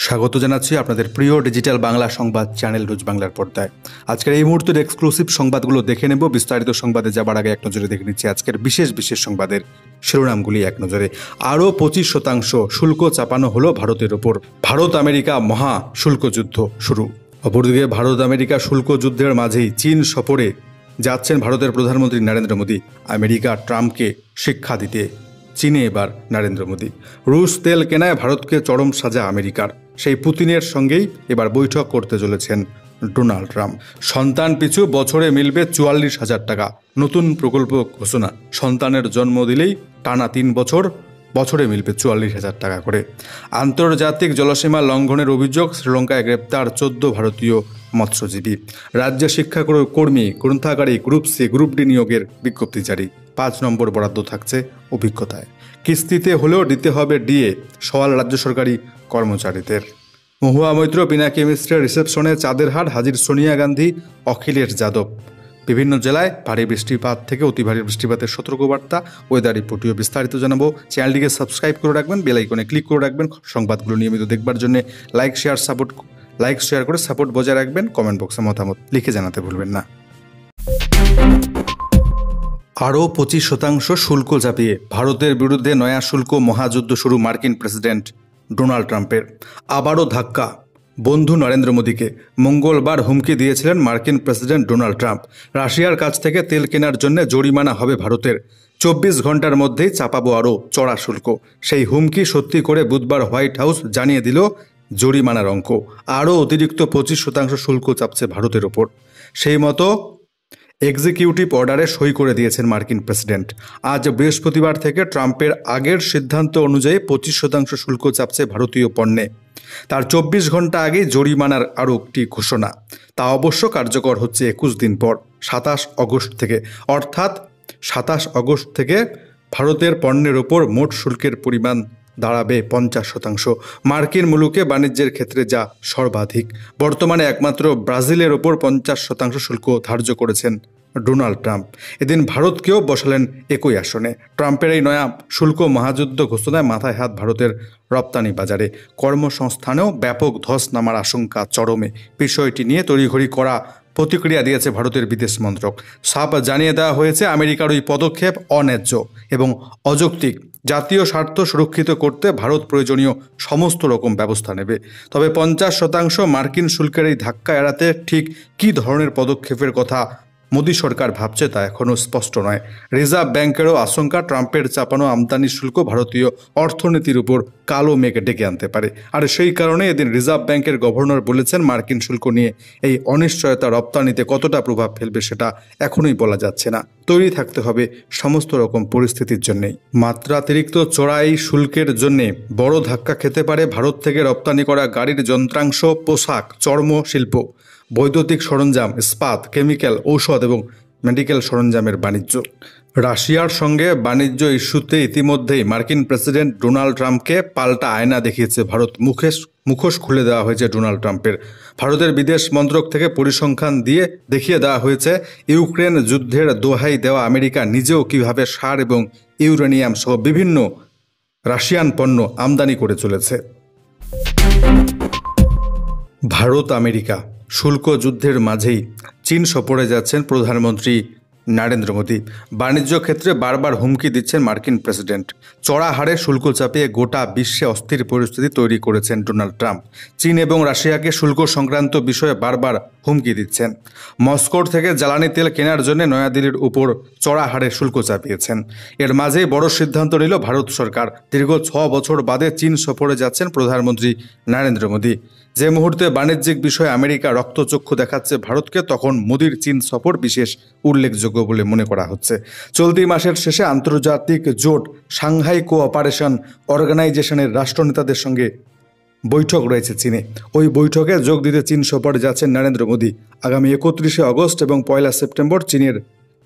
স্বাগত জানাচ্ছি আপনাদের প্রিয় ডিজিটাল বাংলা সংবাদ চ্যানেল রোজ বাংলার পর্দায়। আজকের এই মুহূর্তের এক্সক্লুসিভ সংবাদগুলো দেখে নেব। বিস্তারিত সংবাদে যাবার আগে এক নজরে দেখে নিচ্ছি আজকের বিশেষ সংবাদের শিরোনামগুলি এক নজরে। আরও 25% শুল্ক চাপানো হলো ভারতের ওপর। ভারত আমেরিকা মহা শুল্ক যুদ্ধ শুরু। অপরদিকে ভারত আমেরিকা শুল্ক যুদ্ধের মাঝেই চীন সফরে যাচ্ছেন ভারতের প্রধানমন্ত্রী নরেন্দ্র মোদী। আমেরিকা ট্রাম্পকে শিক্ষা দিতে চীনে এবার নরেন্দ্র মোদী। রুশ তেল কেনায় ভারতকে চরম সাজা আমেরিকার। সেই পুতিনের সঙ্গেই এবার বৈঠক করতে চলেছেন ডোনাল্ড ট্রাম্প। সন্তান পিছু বছরে মিলবে 44,000 টাকা, নতুন প্রকল্প ঘোষণা। সন্তানের জন্ম দিলেই টানা 3 বছর, বছরে মিলবে 44,000 টাকা করে। আন্তর্জাতিক জলসীমা লঙ্ঘনের অভিযোগ, শ্রীলঙ্কায় গ্রেপ্তার 14 ভারতীয় মৎস্যজীবী। রাজ্য শিক্ষা কর্মী গ্রন্থাগারে গ্রুপ সি গ্রুপ ডি নিয়োগের বিজ্ঞপ্তি জারি। 5 নম্বর বরাদ্দ থাকছে অভিজ্ঞতায়। কিস্তিতে হলেও দিতে হবে ডিএ, সওয়াল রাজ্য সরকারি কর্মচারীদের। মহুয়া মৈত্র পিনাকি মিশ্রের রিসেপশনে চাঁদের হাট, হাজির সোনিয়া গান্ধী, অখিলেশ যাদব। বিভিন্ন জেলায় ভারী বৃষ্টিপাত থেকে অতি ভারী বৃষ্টিপাতের সতর্কবার্তা। ওয়েদার রিপোর্টটিও বিস্তারিত জানাবো। চ্যানেলটিকে সাবস্ক্রাইব করে রাখবেন, বেল আইকনে ক্লিক করে রাখবেন সংবাদগুলো নিয়মিত দেখবার জন্য। লাইক শেয়ার করে সাপোর্ট বজায় রাখবেন। কমেন্ট বক্সে মতামত লিখে জানাতে ভুলবেন না। আরও 25% শুল্ক চাপিয়ে ভারতের বিরুদ্ধে নয়া শুল্ক মহাযুদ্ধ শুরু মার্কিন প্রেসিডেন্ট ডোনাল্ড ট্রাম্পের। আবারও ধাক্কা বন্ধু নরেন্দ্র মোদীকে। মঙ্গলবার হুমকি দিয়েছিলেন মার্কিন প্রেসিডেন্ট ডোনাল্ড ট্রাম্প। রাশিয়ার কাছ থেকে তেল কেনার জন্য জরিমানা হবে ভারতের। 24 ঘন্টার মধ্যেই চাপাবো আরও চড়া শুল্ক। সেই হুমকি সত্যি করে বুধবার হোয়াইট হাউস জানিয়ে দিল জরিমানার অঙ্ক। আরও অতিরিক্ত 25% শুল্ক চাপছে ভারতের ওপর। সেই মতো এক্সিকিউটিভ অর্ডারে সই করে দিয়েছেন মার্কিন প্রেসিডেন্ট। আজ বৃহস্পতিবার থেকে ট্রাম্পের আগের সিদ্ধান্ত অনুযায়ী 25% শুল্ক চাপছে ভারতীয় পণ্যে। তার 24 ঘন্টা আগেই জরিমানার আরও একটি ঘোষণা। তা অবশ্য কার্যকর হচ্ছে 21 দিন পর, 27 আগস্ট থেকে। অর্থাৎ 27 আগস্ট থেকে ভারতের পণ্যের ওপর মোট শুল্কের পরিমাণ দাঁড়াবে 50%। মার্কিন মুলুকে বাণিজ্যের ক্ষেত্রে যা সর্বাধিক। বর্তমানে একমাত্র ব্রাজিলের ওপর 50% শুল্ক ধার্য করেছেন ডোনাল্ড ট্রাম্প। এদিন ভারতকেও বসালেন একই আসনে। ট্রাম্পের এই নয়া শুল্ক মহাযুদ্ধ ঘোষণায় মাথায় হাত ভারতের রপ্তানি বাজারে। কর্মসংস্থানেও ব্যাপক ধস নামার আশঙ্কা চরমে। বিষয়টি নিয়ে তড়িঘড়ি করা প্রতিক্রিয়া দিয়েছে ভারতের বিদেশ মন্ত্রক। সাফ জানিয়ে দেওয়া হয়েছে আমেরিকার ওই পদক্ষেপ অন্যায্য এবং অযৌক্তিক। জাতীয় স্বার্থ সুরক্ষিত করতে ভারত প্রয়োজনীয় সমস্ত রকম ব্যবস্থা নেবে। তবে 50% মার্কিন শুল্কের এই ধাক্কা এড়াতে ঠিক কী ধরনের পদক্ষেপের কথা মোদী সরকার ভাবছে তা এখনও স্পষ্ট নয়। রিজার্ভ ব্যাংকেরও আশঙ্কা ট্রাম্পের চাপানো আমদানি শুল্ক ভারতীয় অর্থনীতির উপর কালো মেঘ ডেকে আনতে পারে। আর সেই কারণে এদিন রিজার্ভ ব্যাংকের গভর্নর বলেছেন, মার্কিন শুল্ক নিয়ে এই অনিশ্চয়তা রপ্তানিতে কতটা প্রভাব ফেলবে সেটা এখনই বলা যাচ্ছে না। তৈরি থাকতে হবে সমস্ত রকম পরিস্থিতির জন্যেই। মাত্রাতিরিক্ত চড়া এই শুল্কের জন্যে বড় ধাক্কা খেতে পারে ভারত থেকে রপ্তানি করা গাড়ির যন্ত্রাংশ, পোশাক, চর্ম শিল্প, বৈদ্যুতিক সরঞ্জাম, ইস্পাত, কেমিক্যাল, ঔষধ এবং মেডিকেল সরঞ্জামের বাণিজ্য। রাশিয়ার সঙ্গে বাণিজ্য ইস্যুতে ইতিমধ্যেই মার্কিন প্রেসিডেন্ট ডোনাল্ড ট্রাম্পকে পাল্টা আয়না দেখিয়েছে ভারত। মুখোশ খুলে দেওয়া হয়েছে ডোনাল্ড ট্রাম্পের। ভারতের বিদেশ মন্ত্রক থেকে পরিসংখ্যান দিয়ে দেখিয়ে দেওয়া হয়েছে ইউক্রেন যুদ্ধের দোহাই দেওয়া আমেরিকা নিজেও কীভাবে সার এবং ইউরেনিয়াম সহ বিভিন্ন রাশিয়ান পণ্য আমদানি করে চলেছে। ভারত আমেরিকা শুল্ক যুদ্ধের মাঝেই চীন সফরে যাচ্ছেন প্রধানমন্ত্রী নরেন্দ্র মোদী। বাণিজ্য ক্ষেত্রে বারবার হুমকি দিচ্ছেন মার্কিন প্রেসিডেন্ট। চড়া হারে শুল্ক চাপিয়ে গোটা বিশ্বে অস্থির পরিস্থিতি তৈরি করেছেন ডোনাল্ড ট্রাম্প। চীন এবং রাশিয়াকে শুল্ক সংক্রান্ত বিষয়ে বারবার হুমকি দিচ্ছেন। মস্কোর থেকে জ্বালানি তেল কেনার জন্য নয়াদিল্লির উপর চড়া হারে শুল্ক চাপিয়েছেন। এর মাঝেই বড় সিদ্ধান্ত নিল ভারত সরকার। দীর্ঘ 6 বছর বাদে চীন সফরে যাচ্ছেন প্রধানমন্ত্রী নরেন্দ্র মোদী। যে মুহূর্তে বাণিজ্যিক বিষয়ে আমেরিকা রক্তচক্ষু দেখাচ্ছে ভারতকে, তখন মোদীর চীন সফর বিশেষ উল্লেখযোগ্য বলে মনে করা হচ্ছে। চলতি মাসের শেষে আন্তর্জাতিক জোট সাংহাই কোঅপারেশন অর্গানাইজেশনের রাষ্ট্রনেতাদের সঙ্গে বৈঠক রয়েছে চীনে। ওই বৈঠকে যোগ দিতে চীন সফরে যাচ্ছেন নরেন্দ্র মোদী। আগামী 31 আগস্ট এবং 1 সেপ্টেম্বর চীনের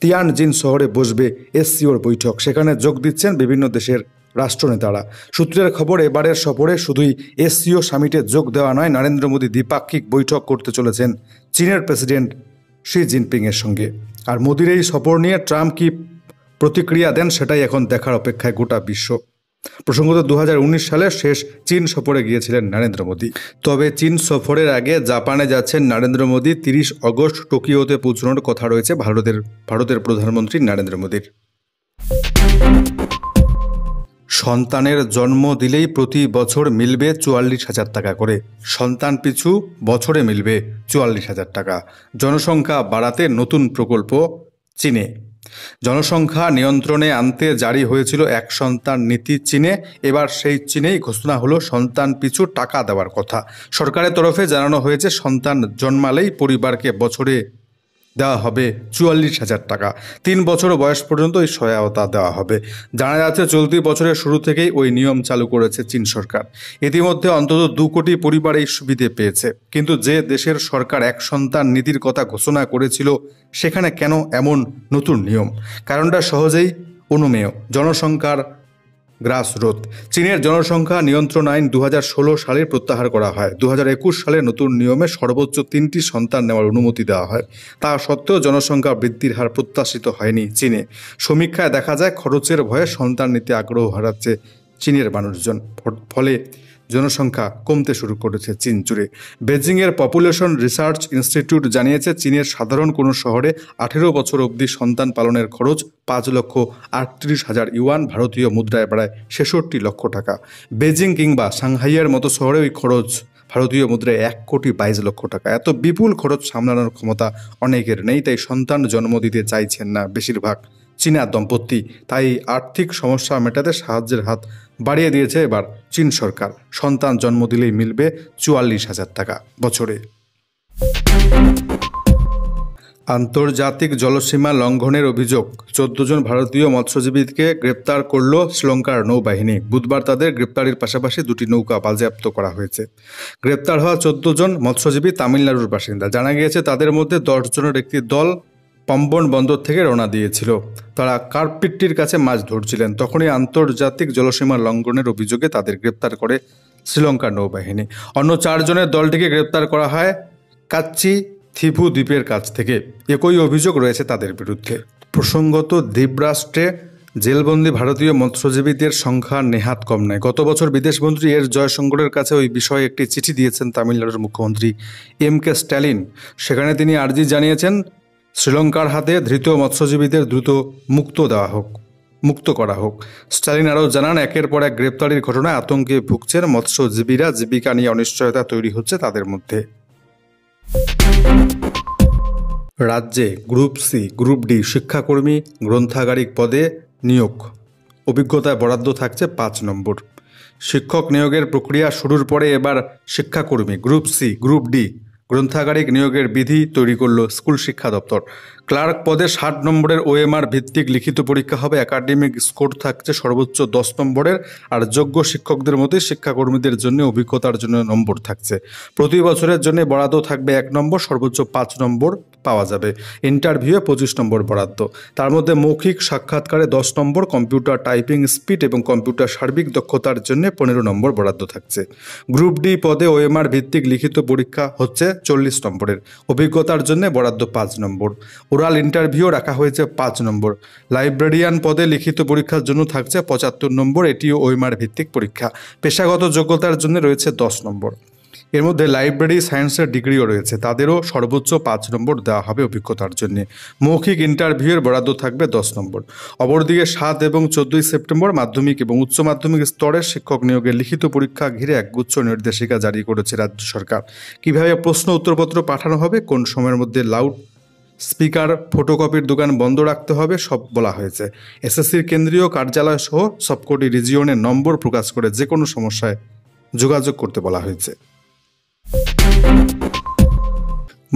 তিয়ানজিন শহরে বসবে এসসিওর বৈঠক। সেখানে যোগ দিচ্ছেন বিভিন্ন দেশের রাষ্ট্রনেতারা। সূত্রের খবর, এবারের সফরে শুধুই এসসিও সামিটে যোগ দেওয়া নয়, নরেন্দ্র মোদী দ্বিপাক্ষিক বৈঠক করতে চলেছেন চীনের প্রেসিডেন্ট শি জিনপিংয়ের সঙ্গে। আর মোদীর এই সফর নিয়ে ট্রাম্প কি প্রতিক্রিয়া দেন সেটাই এখন দেখার অপেক্ষায় গোটা বিশ্ব। প্রসঙ্গত 2019 সালে শেষ চীন সফরে গিয়েছিলেন নরেন্দ্র মোদী। তবে চীন সফরের আগে জাপানে যাচ্ছেন নরেন্দ্র মোদী। 30 আগস্ট টোকিওতে পৌঁছানোর কথা রয়েছে ভারতের প্রধানমন্ত্রী নরেন্দ্র মোদীর। সন্তানের জন্ম দিলেই প্রতি বছর মিলবে 44,000 টাকা করে। সন্তান পিছু বছরে মিলবে 44,000 টাকা। জনসংখ্যা বাড়াতে নতুন প্রকল্প চীনে। জনসংখ্যা নিয়ন্ত্রণে আনতে জারি হয়েছিল এক সন্তান নীতি চীনে। এবার সেই চীনেই ঘোষণা হলো সন্তান পিছু টাকা দেওয়ার কথা। সরকারের তরফে জানানো হয়েছে সন্তান জন্মালেই পরিবারকে বছরে দেওয়া হবে 44,000 টাকা। 3 বছর বয়স পর্যন্ত এই সহায়তা দেওয়া হবে। জানা যাচ্ছে চলতি বছরের শুরু থেকেই ওই নিয়ম চালু করেছে চীন সরকার। ইতিমধ্যে অন্তত 2 কোটি পরিবার এই সুবিধে পেয়েছে। কিন্তু যে দেশের সরকার এক সন্তান নীতির কথা ঘোষণা করেছিল সেখানে কেন এমন নতুন নিয়ম? কারণটা সহজেই অনুমেয়, জনসংখ্যার গ্রাসরোধ। চীনের জনসংখ্যা নিয়ন্ত্রণ আইন 2016 সালে প্রত্যাহার করা হয়। 2021 সালে নতুন নিয়মে সর্বোচ্চ 3টি সন্তান নেওয়ার অনুমতি দেওয়া হয়। তা সত্ত্বেও জনসংখ্যা বৃদ্ধির হার প্রত্যাশিত হয়নি চীনে। সমীক্ষায় দেখা যায় খরচের ভয়ে সন্তান নিতে আগ্রহ হারাচ্ছে চীনের মানুষজন। ফলে জনসংখ্যা কমতে শুরু করেছে চীন জুড়ে। বেজিংয়ের পপুলেশন রিসার্চ ইনস্টিটিউট জানিয়েছে চীনের সাধারণ কোনো শহরে 18 বছর অবধি সন্তান পালনের খরচ 5,38,000 ইউয়ান, ভারতীয় মুদ্রায় প্রায় 66 লক্ষ টাকা। বেজিং কিংবা সাংহাইয়ের মতো শহরে ওই খরচ ভারতীয় মুদ্রায় 1,22,00,000 টাকা। এত বিপুল খরচ সামলানোর ক্ষমতা অনেকের নেই, তাই সন্তান জন্ম দিতে চাইছেন না বেশিরভাগ চীনা দম্পতি। তাই আর্থিক সমস্যা মেটাতে সাহায্যের হাত বাড়িয়ে দিয়েছে এবার চীন সরকার। সন্তান জন্ম দিলেই মিলবে 44,000 টাকা বছরে। আন্তর্জাতিক জলসীমা লঙ্ঘনের অভিযোগ 14 জন ভারতীয় মৎস্যজীবীকে গ্রেপ্তার করল শ্রীলঙ্কার নৌবাহিনী। বুধবার তাদের গ্রেপ্তারের পাশাপাশি 2টি নৌকা বাজেয়াপ্ত করা হয়েছে। গ্রেপ্তার হওয়া 14 জন মৎস্যজীবী তামিলনাড়ুর বাসিন্দা। জানা গিয়েছে তাদের মধ্যে 10 জনের একটি দল পাম্বন বন্দর থেকে রওনা দিয়েছিল। তারা কার্পিটটির কাছে মাছ ধরছিলেন। তখনই আন্তর্জাতিক জলসীমা লঙ্ঘনের অভিযোগে তাদের গ্রেপ্তার করে শ্রীলঙ্কার নৌবাহিনী। অন্য 4 জনের দলটিকে গ্রেপ্তার করা হয় কাচ্চি থিপু দ্বীপের কাছ থেকে। একই অভিযোগ রয়েছে তাদের বিরুদ্ধে। প্রসঙ্গত দ্বীপরাষ্ট্রে জেলবন্দি ভারতীয় মৎস্যজীবীদের সংখ্যা নেহাত কম নয়। গত বছর বিদেশমন্ত্রী এস জয়শঙ্করের কাছে ওই বিষয়ে একটি চিঠি দিয়েছেন তামিলনাড়ুর মুখ্যমন্ত্রী এম.কে. স্ট্যালিন। সেখানে তিনি আর্জি জানিয়েছেন শ্রীলঙ্কার হাতে ধৃত মৎস্যজীবীদের দ্রুত মুক্ত করা হোক। স্ট্যালিন আরও জানান, একের পর এক গ্রেপ্তারির ঘটনায় আতঙ্কে ভুগছেন মৎস্যজীবীরা। জীবিকা নিয়ে অনিশ্চয়তা তৈরি হচ্ছে তাদের মধ্যে। রাজ্যে গ্রুপ সি, গ্রুপ ডি শিক্ষাকর্মী গ্রন্থাগারিক পদে নিয়োগ। অভিজ্ঞতায় বরাদ্দ থাকছে 5 নম্বর। শিক্ষক নিয়োগের প্রক্রিয়া শুরুর পরে এবার শিক্ষাকর্মী গ্রুপ সি, গ্রুপ ডি গ্রন্থাগারিক নিয়োগের বিধি তৈরি করল স্কুল শিক্ষা দপ্তর। ক্লার্ক পদে 60 নম্বরের ওএমআর ভিত্তিক লিখিত পরীক্ষা হবে। একাডেমিক স্কোর থাকছে সর্বোচ্চ 10 নম্বরের। আর যোগ্য শিক্ষকদের মধ্যে শিক্ষাকর্মীদের জন্য অভিজ্ঞতার জন্য নম্বর থাকছে। প্রতি বছরের জন্য বরাদ্দ থাকবে 1 নম্বর, সর্বোচ্চ 5 নম্বর পাওয়া যাবে। ইন্টারভিউয়ে 25 নম্বর বরাদ্দ। তার মধ্যে মৌখিক সাক্ষাৎকারে 10 নম্বর, কম্পিউটার টাইপিং স্পিড এবং কম্পিউটার সার্বিক দক্ষতার জন্য 15 নম্বর বরাদ্দ থাকছে। গ্রুপ ডি পদে ওএমআর ভিত্তিক লিখিত পরীক্ষা হচ্ছে 40 নম্বরের। অভিজ্ঞতার জন্য বরাদ্দ 5 নম্বর। ওরাল ইন্টারভিউ রাখা হয়েছে 5 নম্বর। লাইব্রেরিয়ান পদে লিখিত পরীক্ষার জন্য থাকছে 75 নম্বর। এটিও ওএমআর ভিত্তিক পরীক্ষা। পেশাগত যোগ্যতার জন্য রয়েছে 10 নম্বর। এর মধ্যে লাইব্রেরি সায়েন্সের ডিগ্রিও রয়েছে, তাদেরও সর্বোচ্চ 5 নম্বর দেওয়া হবে অভিজ্ঞতার জন্য। মৌখিক ইন্টারভিউয়ের বরাদ্দ থাকবে 10 নম্বর। অপরদিকে 7 এবং 14 সেপ্টেম্বর মাধ্যমিক এবং উচ্চ মাধ্যমিক স্তরের শিক্ষক নিয়োগের লিখিত পরীক্ষা ঘিরে একগুচ্ছ নির্দেশিকা জারি করেছে রাজ্য সরকার। কিভাবে প্রশ্ন উত্তরপত্র পাঠানো হবে, কোন সময়ের মধ্যে লাউড স্পিকার ফটোকপির দোকান বন্ধ রাখতে হবে, সব বলা হয়েছে। এসএসসির কেন্দ্রীয় কার্যালয় সহ সবকটি রিজিয়নের নম্বর প্রকাশ করে যে কোনো সমস্যায় যোগাযোগ করতে বলা হয়েছে।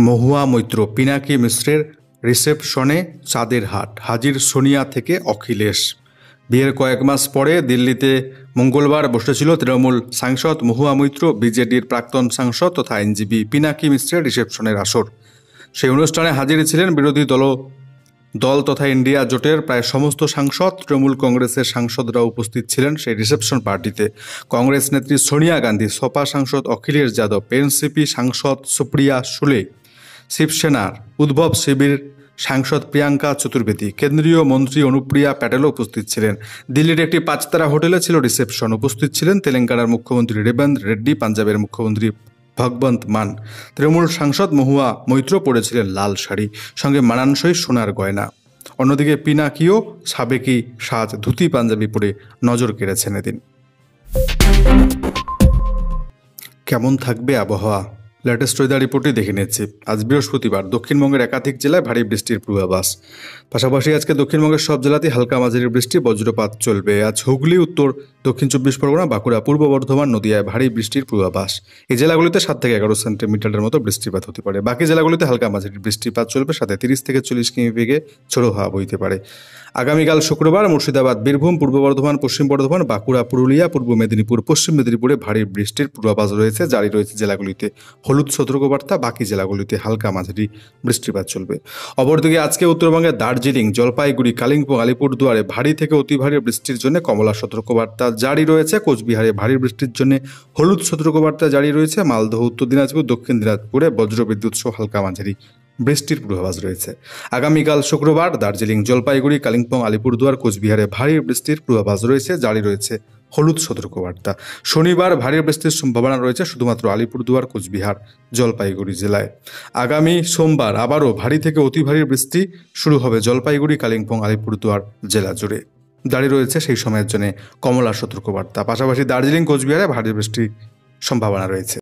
মহুয়া মৈত্র, পিনাকি মিশ্রের রিসেপশনে চাঁদের হাট, হাজির সোনিয়া থেকে অখিলেশ। বিয়ের কয়েক মাস পরে দিল্লিতে মঙ্গলবার বসেছিল তৃণমূল সাংসদ মহুয়া মৈত্র, বিজেডির প্রাক্তন সাংসদ তথা আইনজীবী পিনাকি মিশ্রের রিসেপশনের আসর। সেই অনুষ্ঠানে হাজির ছিলেন বিরোধী দল তথা ইন্ডিয়া জোটের প্রায় সমস্ত সাংসদ। তৃণমূল কংগ্রেসের সাংসদরা উপস্থিত ছিলেন সেই রিসেপশন পার্টিতে। কংগ্রেস নেত্রী সোনিয়া গান্ধী, সপা সাংসদ অখিলেশ যাদব, এনসিপি সাংসদ সুপ্রিয়া সুলে, শিবসেনার উদ্ভব শিবির সাংসদ প্রিয়াঙ্কা চতুর্বেদী, কেন্দ্রীয় মন্ত্রী অনুপ্রিয়া প্যাটেলও উপস্থিত ছিলেন। দিল্লির একটি 5 তারা হোটেলে ছিল রিসেপশন। উপস্থিত ছিলেন তেলেঙ্গানার মুখ্যমন্ত্রী রেবন্ত রেড্ডি, পাঞ্জাবের মুখ্যমন্ত্রী ভগবন্ত মান। তৃণমূল সাংসদ মহুয়া মৈত্র পরেছিলেন লাল শাড়ি, সঙ্গে মানানসই সোনার গয়না। অন্যদিকে পিনাকিও সাবেকি সাজ ধুতি পাঞ্জাবি পরে নজর কেড়েছেন এদিন। কেমন থাকবে আবহাওয়া, লেটেস্ট ওয়েদার রিপোর্টে দেখে নিচ্ছি। আজ বৃহস্পতিবার দক্ষিণবঙ্গের একাধিক জেলায় ভারী বৃষ্টির পূর্বাভাস। পাশাপাশি আজকে দক্ষিণবঙ্গের সব জেলাতেই হালকা মাঝারি বৃষ্টি, বজ্রপাত চলবে। আজ হুগলি, উত্তর দক্ষিণ 24 পরগনা, বাঁকুড়া, পূর্ব বর্ধমান, নদিয়ায় ভারী বৃষ্টির পূর্বাভাস। এই জেলাগুলিতে 7 থেকে 11 সেন্টিমিটারের মতো বৃষ্টিপাত হতে পারে। বাকি জেলাগুলিতে হালকা মাঝারি বৃষ্টিপাত চলবে, সাথে 30 থেকে 40 কিমি বেগে ঝোড়ো হাওয়া বইতে পারে। আগামীকাল শুক্রবার মুর্শিদাবাদ, বীরভূম, পূর্ব বর্ধমান, পশ্চিম বর্ধমান, বাঁকুড়া, পুরুলিয়া, পূর্ব মেদিনীপুর, পশ্চিম মেদিনীপুরে ভারী বৃষ্টির পূর্বাভাস রয়েছে। জারি রয়েছে জেলাগুলিতে হলুদ সতর্কবার্তা, বাকি জেলাগুলিতে হালকা মাঝারি বৃষ্টিপাত চলবে। অপরদিকে আজকে উত্তরবঙ্গের দার্জিলিং, জলপাইগুড়ি, কালিম্পং, আলিপুরদুয়ারে ভারী থেকে অতি ভারী বৃষ্টির জন্য কমলা সতর্কবার্তা জারি রয়েছে। কোচবিহারে ভারী বৃষ্টির জন্য হলুদ সতর্কবার্তা জারি রয়েছে। মালদহ, উত্তর দিনাজপুর, দক্ষিণ দিনাজপুরে বজ্রবিদ্যুৎ সহ হালকা মাঝারি বৃষ্টির পূর্বাভাস রয়েছে। আগামীকাল শুক্রবার দার্জিলিং, জলপাইগুড়ি, কালিম্পং, আলিপুরদুয়ার, কোচবিহারে ভারী বৃষ্টির পূর্বাভাস রয়েছে। জারি রয়েছে হলুদ সতর্কবার্তা। শনিবার ভারী বৃষ্টির সম্ভাবনা রয়েছে শুধুমাত্র আলিপুরদুয়ার, কোচবিহার, জলপাইগুড়ি জেলায়। আগামী সোমবার আবারও ভারী থেকে অতি ভারী বৃষ্টি শুরু হবে জলপাইগুড়ি, কালিম্পং, আলিপুরদুয়ার জেলা জুড়ে। জারি রয়েছে সেই সময়ের জন্য কমলা সতর্কবার্তা। পাশাপাশি দার্জিলিং, কোচবিহারে ভারী বৃষ্টির সম্ভাবনা রয়েছে।